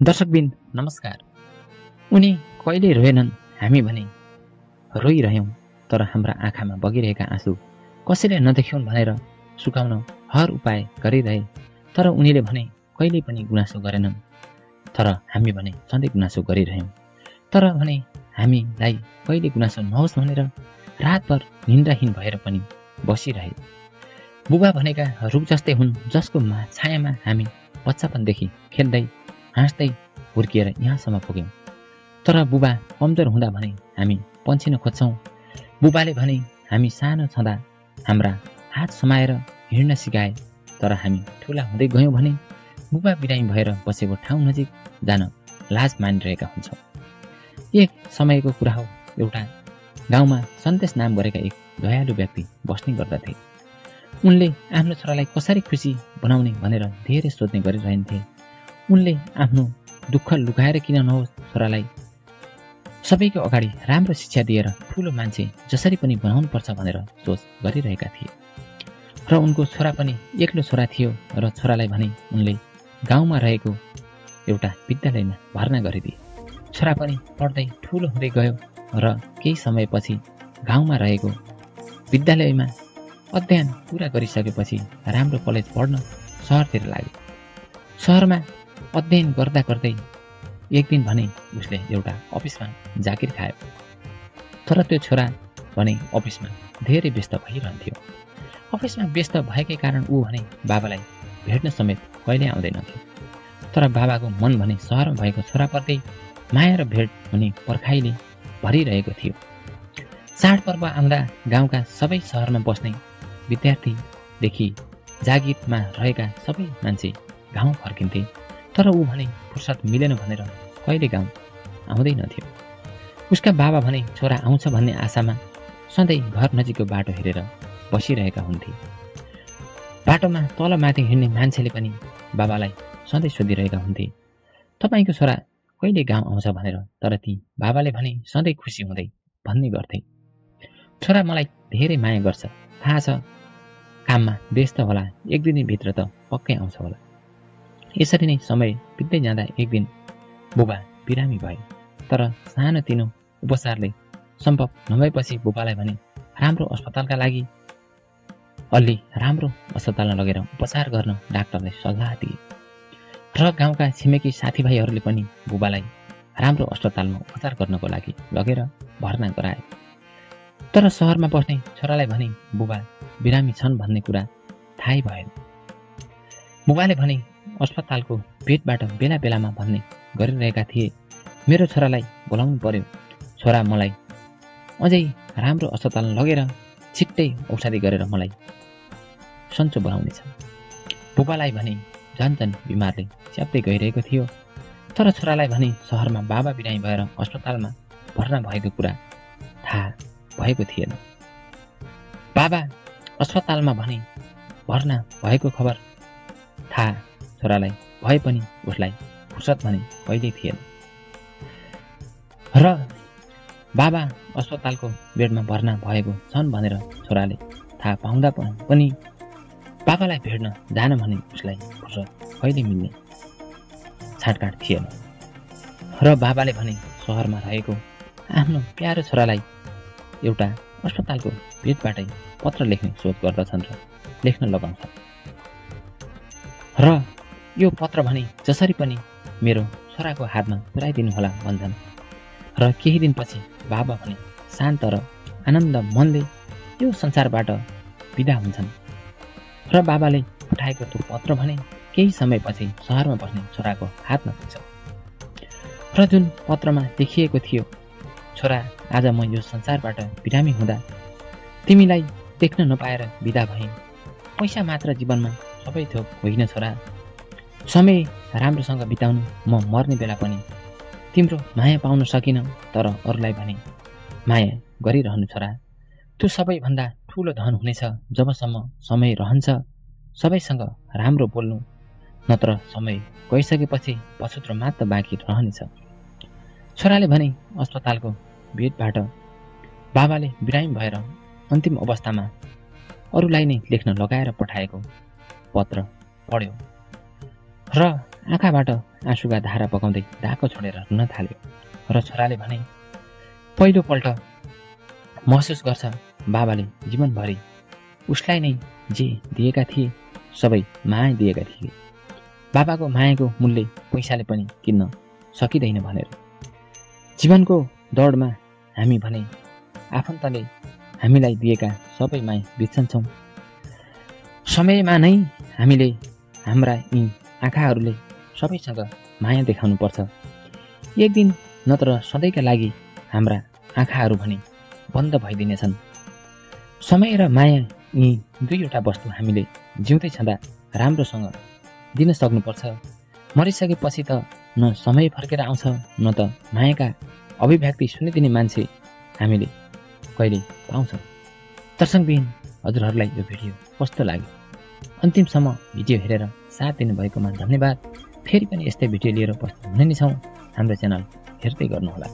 दर्शकबिन नमस्कार। उनी कहिले रोएनन्, हामी भने रोइरह्यौँ, तर हाम्रा आँखामा बगिरहेका आँसु कसैले नदेखिउन् भनेर सुकाउन हर उपाय गरिरहे। तर उनीले भने कहिले पनि गुनासो गरेनन्, तर हामी भने सधैँ गुनासो गरिरह्यौँ। तर भने हामीलाई कहिले गुनासो नहोस् भनेर रातभर निन्द्राहीन भएर पनि बसिरहे। बुबा भनेका रुख जस्तै हुन्, जसको छायामा हामी बच्चापनदेखि खेल्दै हाँस्दै हुर्किएर यहाँसम्म पुग्यौँ। तर बुबा कमजोर हुँदा भने हामी पन्छिन खोज्छौँ। बुबाले भने हामी सानो छँदा हाम्रा हात समाएर हिँड्न सिकाए, तर हामी ठुला हुँदै गयौँ भने बुबा बिरामी भएर बसेको ठाउँ नजिक जान लाज मानिरहेका हुन्छौँ। एक समयको कुरा हो, एउटा गाउँमा सन्देश नाम गरेका एक दयालु व्यक्ति बस्ने गर्दथे। उनले आफ्नो छोरालाई कसरी खुसी बनाउने भनेर धेरै सोच्ने गरिरहन्थे। उनले आफ्नो दुःख लुकाएर किन नहोस्, छोरालाई सबैको अगाडि राम्रो शिक्षा दिएर ठुलो मान्छे जसरी पनि बनाउनुपर्छ भनेर सोच गरिरहेका थिए। र उनको छोरा पनि एक्लो छोरा थियो र छोरालाई भने उनले गाउँमा रहेको एउटा विद्यालयमा भर्ना गरिदिए। छोरा पनि पढ्दै ठुलो हुँदै गयो र केही समयपछि गाउँमा रहेको विद्यालयमा अध्ययन पुरा गरिसकेपछि राम्रो कलेज पढ्न सहरतिर लाग्यो। सहरमा अध्ययन गर्दा गर्दै एक दिन भने उसले एउटा अफिसमा जागिर खायो। तर त्यो छोरा भने अफिसमा धेरै व्यस्त भइरहन्थ्यो। अफिसमा व्यस्त भएकै कारण ऊ भने बाबालाई भेट्न समेत कहिले आउँदैनथ्यो। तर बाबाको मन भने सहरमा भएको छोराप्रति माया र भेट हुने पर्खाइले भरिरहेको थियो। चाडपर्व आउँदा गाउँका सबै सहरमा बस्ने विद्यार्थीदेखि जागिरमा रहेका सबै मान्छे गाउँ फर्किन्थे। तर ऊ भने फुर्सद मिलेन भनेर कहिले गाउँ आउँदैनथ्यो। उसका बाबा भने छोरा आउँछ भन्ने आशामा सधैँ घर नजिकको बाटो हेरेर बसिरहेका हुन्थे। बाटोमा तल माथि हिँड्ने मान्छेले पनि बाबालाई सधैँ सोधिरहेका हुन्थे, तपाईँको छोरा कहिले गाउँ आउँछ भनेर। तर ती बाबाले भने सधैँ खुसी हुँदै भन्ने गर्थे, छोरा मलाई धेरै माया गर्छ, थाहा छ, काममा व्यस्त होला, एक दिनभित्र त पक्कै आउँछ होला। यसरी नै समय बित्दै जाँदा एक दिन बुबा बिरामी भयो। तर सानोतिनो उपचारले सम्भव नभएपछि बुबालाई भने राम्रो अस्पतालका लागि अलि राम्रो अस्पतालमा लगेर उपचार गर्न डाक्टरले सल्लाह दिए। र गाउँका छिमेकी साथीभाइहरूले पनि बुबालाई राम्रो अस्पतालमा उपचार गर्नको लागि लगेर भर्ना गराए। तर सहरमा बस्ने छोरालाई भने बुबा बिरामी छन् भन्ने कुरा थाहै भएन। बुबाले भने अस्पतालको बेडबाट बेला बेलामा भन्ने गरिरहेका थिए, मेरो छोरालाई बोलाउनु पर्यो, छोरा मलाई अझै राम्रो अस्पताल लगेर छिट्टै औषधि गरेर मलाई सन्चो बनाउनेछ। बुबालाई भने झन् बिमारले च्याप्दै गइरहेको थियो। तर छोरालाई भने सहरमा बाबा बिरामी भएर अस्पतालमा भर्ना भएको कुरा थाहा भएको थिएन। बाबा अस्पतालमा भने भर्ना भएको खबर थाहा छोरालाई भए पनि उसलाई फुर्सद भने कहिल्यै थिएन। र बाबा अस्पतालको बेडमा भर्ना भएको छन् भनेर छोराले थाहा पाउँदा पनि बाबालाई भेट्न जान भने उसलाई फुर्सद कहिले मिल्ने छाटकाट थिएन। र बाबाले भने सहरमा रहेको आफ्नो प्यारो छोरालाई एउटा अस्पतालको बेडबाटै पत्र लेख्ने सोच गर्दछन् र लेख्न लगाउँछन्। र यो पत्र भने जसरी पनि मेरो छोराको हातमा पुर्याइदिनु होला भन्छन्। र केही दिनपछि बाबा भने शान्त र आनन्द मनले यो संसारबाट बिदा हुन्छन्। र बाबाले पठाएको त्यो पत्र भने केही समयपछि सहरमा बस्ने छोराको हातमा पुग्छ। र जुन पत्रमा लेखिएको थियो, छोरा आज म यो संसारबाट बिरामी हुँदा तिमीलाई देख्न नपाएर बिदा भएँ। पैसा मात्र जीवनमा सबै थोक होइन छोरा, समय राम्रोसँग बिताउनु, म मर्ने बेला पनि तिम्रो माया पाउन सकिनँ, तर अरूलाई भने माया गरिरहनु छोरा। त्यो सबैभन्दा ठुलो धन हुनेछ जबसम्म समय रहन्छ सबैसँग राम्रो बोल्नु, नत्र समय गइसकेपछि पछुत्रो मात्र बाँकी रहनेछ। छोराले भने अस्पतालको बेडबाट बाबाले बिरामी भएर अन्तिम अवस्थामा अरूलाई नै लेख्न लगाएर पठाएको पत्र पढ्यो र आँखाबाट आँसुका धारा पकाउँदै ढाको छोडेर रुन थाल्यो र छोराले भने, पहिलोपल्ट महसुस गर्छ बाबाले जीवनभरि उसलाई नै जे दिएका थिए सबै माया दिएका थिए। बाबाको मायाको मूल्य पैसाले पनि किन्न सकिँदैन भनेर। जीवनको दौडमा हामी भने आफन्तले हामीलाई दिएका सबै माया बिर्सन्छौँ। समयमा नै हामीले हाम्रा यी आँखाहरूले सबैसँग माया देखाउनुपर्छ। एक दिन नत्र सधैँका लागि हाम्रा आँखाहरू भने बन्द भइदिनेछन्। समय र माया यी दुईवटा वस्तु हामीले जिउँदै छँदा राम्रोसँग दिन सक्नुपर्छ। मरिसकेपछि त न समय फर्केर आउँछ न त मायाका अभिव्यक्ति सुनिदिने मान्छे हामीले कहिले पाउँछौँ। दर्शकबिन हजुरहरूलाई यो भिडियो कस्तो लाग्यो? अन्तिमसम्म भिडियो हेरेर साथ दिनुभएकोमा धन्यवाद। फेरि पनि यस्तै भिडियो लिएर उपस्थित हुने नै छौँ। हाम्रो च्यानल हेर्दै गर्नुहोला।